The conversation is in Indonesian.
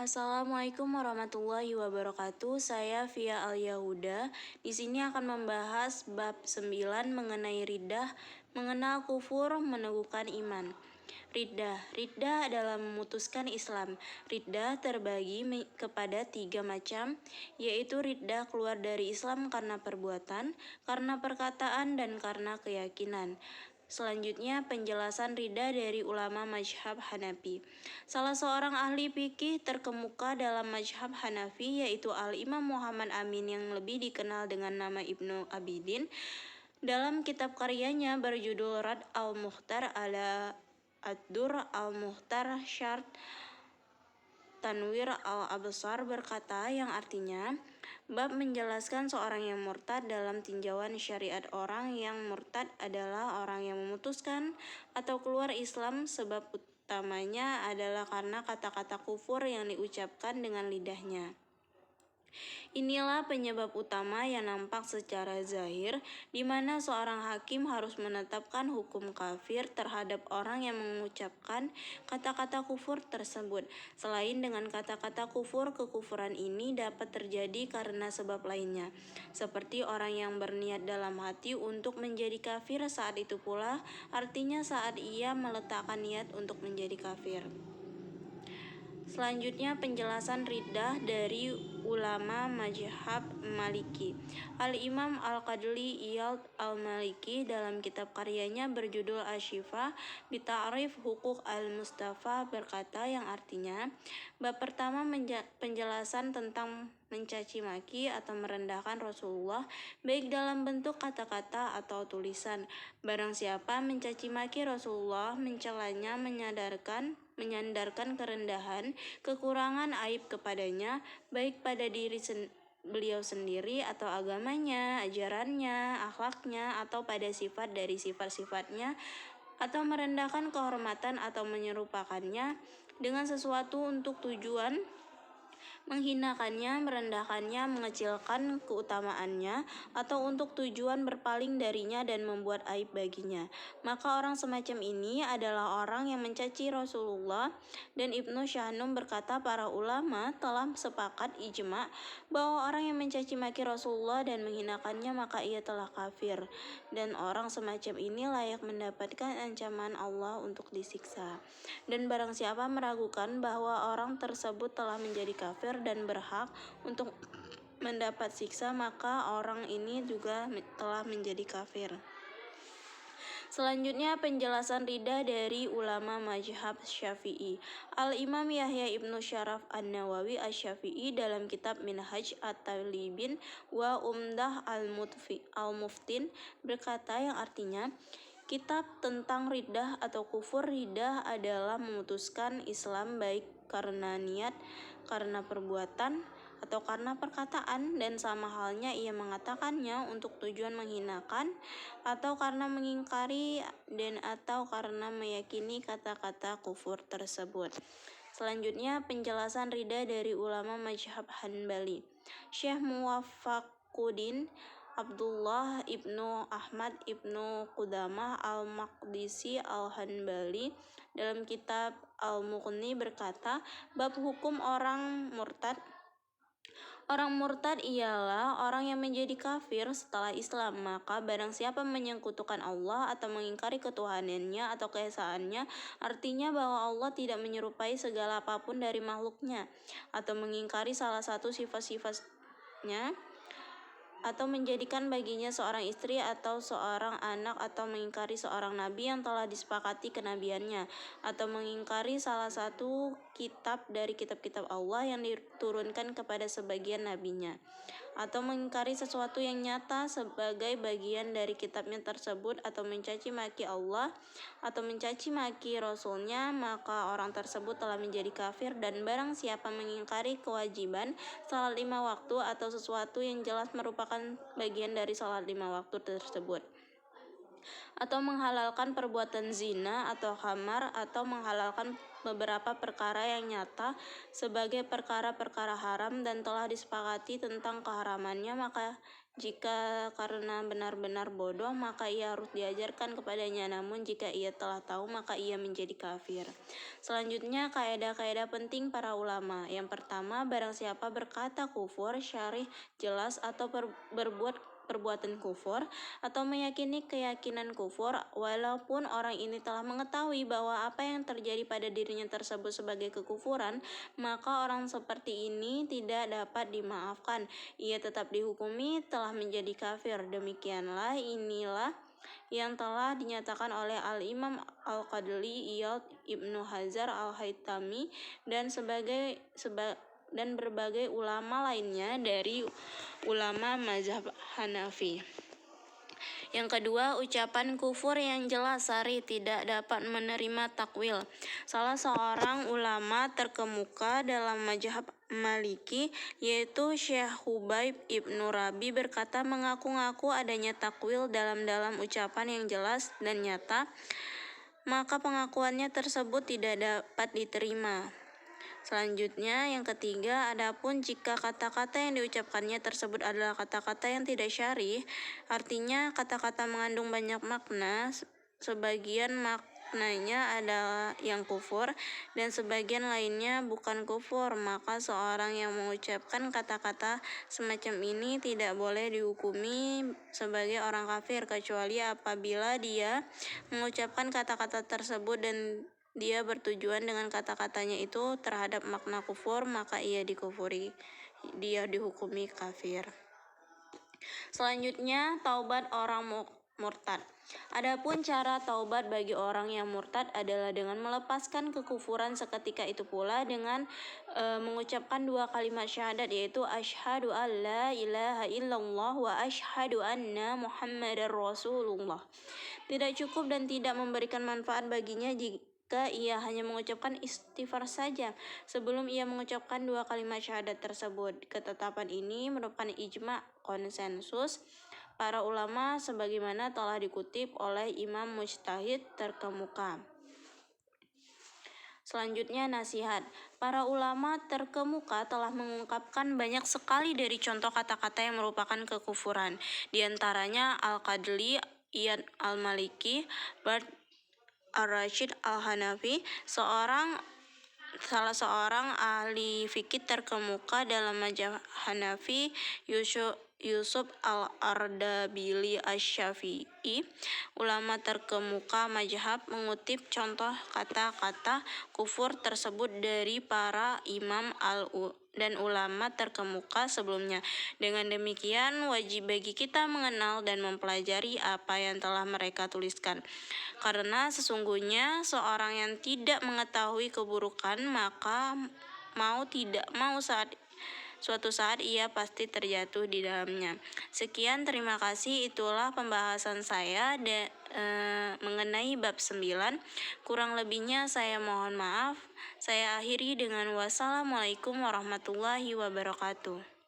Assalamualaikum warahmatullahi wabarakatuh. Saya Via Al-Yahuda. Di sini akan membahas bab 9 mengenai riddah, mengenal kufur, meneguhkan iman. Riddah adalah memutuskan Islam. Riddah terbagi kepada 3 macam, yaitu riddah keluar dari Islam karena perbuatan, karena perkataan, dan karena keyakinan. Selanjutnya penjelasan riddah dari ulama mazhab Hanafi. Salah seorang ahli fikih terkemuka dalam mazhab Hanafi yaitu Al-Imam Muhammad Amin yang lebih dikenal dengan nama Ibnu Abidin. Dalam kitab karyanya berjudul Rad al-Mukhtar ala Ad-Dur al-Mukhtar Syarh Tanwir al-Absar berkata, yang artinya bab menjelaskan seorang yang murtad. Dalam tinjauan syariat, orang yang murtad adalah orang yang memutuskan atau keluar Islam. Sebab utamanya adalah karena kata-kata kufur yang diucapkan dengan lidahnya. Inilah penyebab utama yang nampak secara zahir, di mana seorang hakim harus menetapkan hukum kafir terhadap orang yang mengucapkan kata-kata kufur tersebut. Selain dengan kata-kata kufur, kekufuran ini dapat terjadi karena sebab lainnya, seperti orang yang berniat dalam hati untuk menjadi kafir. Saat itu pula artinya saat ia meletakkan niat untuk menjadi kafir. Selanjutnya penjelasan riddah dari ulama mazhab Maliki. Al-Imam Al-Qadli Iyad Al-Maliki dalam kitab karyanya berjudul Asy-Syifa bi Ta'rif Huquq Al-Mustafa berkata, yang artinya bab pertama penjelasan tentang mencaci maki atau merendahkan Rasulullah baik dalam bentuk kata-kata atau tulisan. Barang siapa mencaci maki Rasulullah, mencelanya, menyandarkan kerendahan, kekurangan, aib kepadanya, baik pada diri beliau sendiri atau agamanya, ajarannya, akhlaknya, atau pada sifat dari sifat-sifatnya, atau merendahkan kehormatan atau menyerupakannya dengan sesuatu untuk tujuan menghinakannya, merendahkannya, mengecilkan keutamaannya, atau untuk tujuan berpaling darinya dan membuat aib baginya. Maka orang semacam ini adalah orang yang mencaci Rasulullah. Dan Ibnu Syahnum berkata, para ulama telah sepakat ijma bahwa orang yang mencaci maki Rasulullah dan menghinakannya maka ia telah kafir, dan orang semacam ini layak mendapatkan ancaman Allah untuk disiksa. Dan barang siapa meragukan bahwa orang tersebut telah menjadi kafir dan berhak untuk mendapat siksa, maka orang ini juga telah menjadi kafir. Selanjutnya penjelasan riddah dari ulama mazhab Syafi'i. Al-Imam Yahya Ibnu Syaraf An-Nawawi Asy-Syafi'i dalam kitab Minhaj At-Talibin wa Umdah Al-Muftin berkata, yang artinya kitab tentang riddah atau kufur. Riddah adalah memutuskan Islam baik karena niat, karena perbuatan, atau karena perkataan, dan sama halnya ia mengatakannya untuk tujuan menghinakan, atau karena mengingkari, dan atau karena meyakini kata-kata kufur tersebut. Selanjutnya penjelasan riddah dari ulama mazhab Hanbali. Syekh Muwaffaquddin Abdullah Ibnu Ahmad Ibnu Qudamah Al-Maqdisi Al-Hanbali dalam kitab Al-Mughni berkata, bab hukum orang murtad. Orang murtad ialah orang yang menjadi kafir setelah Islam. Maka barang siapa menyekutukan Allah atau mengingkari ketuhanannya atau keesaannya, artinya bahwa Allah tidak menyerupai segala apapun dari makhluknya, atau mengingkari salah satu sifat-sifatnya, atau menjadikan baginya seorang istri atau seorang anak, atau mengingkari seorang nabi yang telah disepakati kenabiannya, atau mengingkari salah satu kitab dari kitab-kitab Allah yang diturunkan kepada sebagian nabinya, atau mengingkari sesuatu yang nyata sebagai bagian dari kitabnya tersebut, atau mencaci maki Allah atau mencaci maki Rasulnya, maka orang tersebut telah menjadi kafir. Dan barang siapa mengingkari kewajiban salat 5 waktu atau sesuatu yang jelas merupakan bagian dari salat 5 waktu tersebut, atau menghalalkan perbuatan zina atau khamar, atau menghalalkan beberapa perkara yang nyata sebagai perkara-perkara haram dan telah disepakati tentang keharamannya, maka jika karena benar-benar bodoh, maka ia harus diajarkan kepadanya. Namun jika ia telah tahu, maka ia menjadi kafir. Selanjutnya, kaidah-kaidah penting para ulama. Yang pertama, barang siapa berkata kufur syarih jelas atau berbuat perbuatan kufur atau meyakini keyakinan kufur, walaupun orang ini telah mengetahui bahwa apa yang terjadi pada dirinya tersebut sebagai kekufuran, maka orang seperti ini tidak dapat dimaafkan. Ia tetap dihukumi telah menjadi kafir. Demikianlah inilah yang telah dinyatakan oleh Al-Imam Al-Qadli Iyad, Ibnu Hajar Al-Haytami dan berbagai ulama lainnya dari ulama mazhab Hanafi. Yang kedua, ucapan kufur yang jelas sari tidak dapat menerima takwil. Salah seorang ulama terkemuka dalam mazhab Maliki, yaitu Syekh Hubaib Ibnu Rabi, berkata mengaku-ngaku adanya takwil dalam ucapan yang jelas dan nyata, maka pengakuannya tersebut tidak dapat diterima. Selanjutnya, yang ketiga, adapun jika kata-kata yang diucapkannya tersebut adalah kata-kata yang tidak syarih, artinya kata-kata mengandung banyak makna, sebagian maknanya adalah yang kufur dan sebagian lainnya bukan kufur, maka seorang yang mengucapkan kata-kata semacam ini tidak boleh dihukumi sebagai orang kafir, kecuali apabila dia mengucapkan kata-kata tersebut dan dia bertujuan dengan kata-katanya itu terhadap makna kufur, maka dia dihukumi kafir. Selanjutnya, taubat orang murtad. Adapun cara taubat bagi orang yang murtad adalah dengan melepaskan kekufuran seketika itu pula dengan mengucapkan 2 kalimat syahadat, yaitu asyhadu an la ilaha illallah wa asyhadu anna muhammadar rasulullah. Tidak cukup dan tidak memberikan manfaat baginya jika ia hanya mengucapkan istighfar saja sebelum ia mengucapkan 2 kalimat syahadat tersebut. Ketetapan ini merupakan ijma konsensus para ulama sebagaimana telah dikutip oleh Imam Mujtahid terkemuka. Selanjutnya, nasihat. Para ulama terkemuka telah mengungkapkan banyak sekali dari contoh kata-kata yang merupakan kekufuran. Di antaranya Al-Qadli Iyad Al-Maliki, Bart Ar-Rasyid Al-Hanafi, salah seorang ahli fikih terkemuka dalam mazhab Hanafi, Yusuf Al-Ardabili Asy-Syafi'i, ulama terkemuka mazhab, mengutip contoh kata-kata kufur tersebut dari para imam dan ulama terkemuka sebelumnya. Dengan demikian, wajib bagi kita mengenal dan mempelajari apa yang telah mereka tuliskan. Karena sesungguhnya seorang yang tidak mengetahui keburukan, maka suatu saat ia pasti terjatuh di dalamnya. Sekian, terima kasih. Itulah pembahasan saya mengenai bab 9. Kurang lebihnya saya mohon maaf. Saya akhiri dengan wassalamualaikum warahmatullahi wabarakatuh.